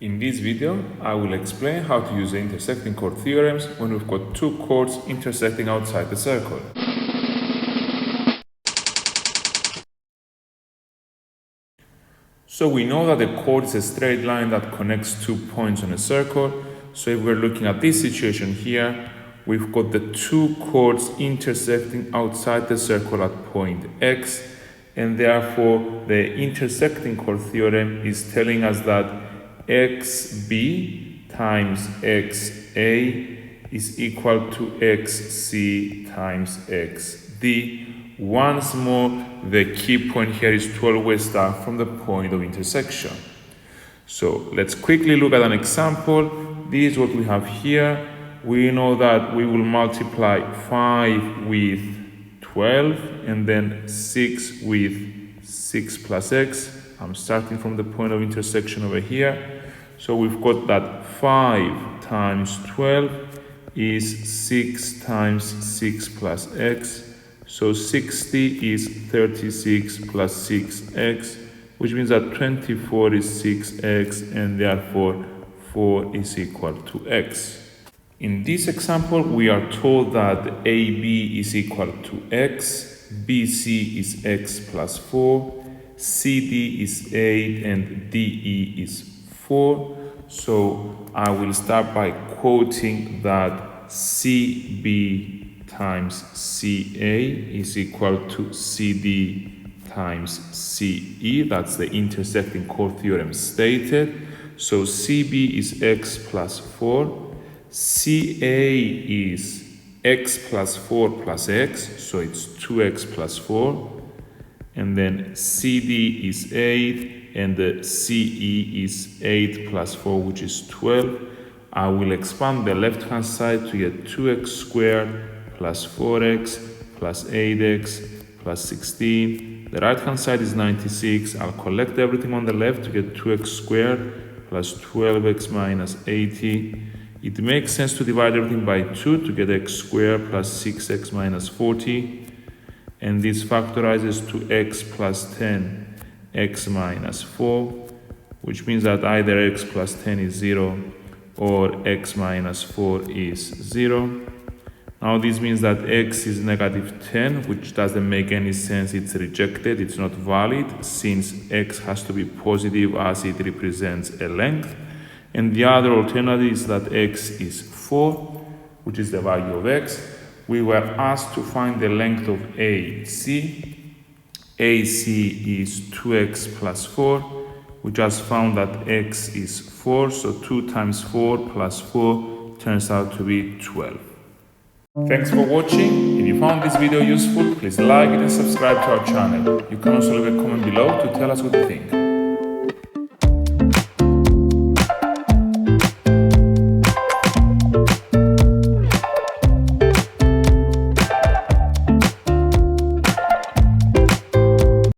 In this video, I will explain how to use the intersecting chord theorems when we've got two chords intersecting outside the circle. So we know that the chord is a straight line that connects 2 points on a circle. So if we're looking at this situation here, we've got the two chords intersecting outside the circle at point X, and therefore the intersecting chord theorem is telling us that XB times XA is equal to XC times XD. Once more, the key point here is to always start from the point of intersection. So let's quickly look at an example. This is what we have here. We know that we will multiply 5 with 12 and then 6 with 6 plus x. I'm starting from the point of intersection over here. So we've got that 5 times 12 is 6 times 6 plus x. So 60 is 36 plus 6x, which means that 24 is 6x, and therefore 4 is equal to x. In this example, we are told that AB is equal to x, BC is x plus 4, CD is 8, and DE is 4. So I will start by quoting that CB times CA is equal to CD times CE. That's the intersecting chord theorem stated. So CB is x plus 4. CA is x plus 4 plus x, so it's 2x plus 4. And then CD is 8, and the CE is 8 plus 4, which is 12. I will expand the left-hand side to get 2x squared plus 4x plus 8x plus 16. The right-hand side is 96. I'll collect everything on the left to get 2x squared plus 12x minus 80. It makes sense to divide everything by 2 to get x squared plus 6x minus 40. And this factorizes to x plus 10, x minus 4, which means that either x plus 10 is 0 or x minus 4 is 0. Now this means that x is negative 10, which doesn't make any sense. It's rejected, it's not valid, since x has to be positive as it represents a length. And the other alternative is that x is 4, which is the value of x. We were asked to find the length of AC. AC is 2x plus 4. We just found that x is 4, so 2 times 4 plus 4 turns out to be 12. Thanks for watching. If you found this video useful, please like it and subscribe to our channel. You can also leave a comment below to tell us what you think.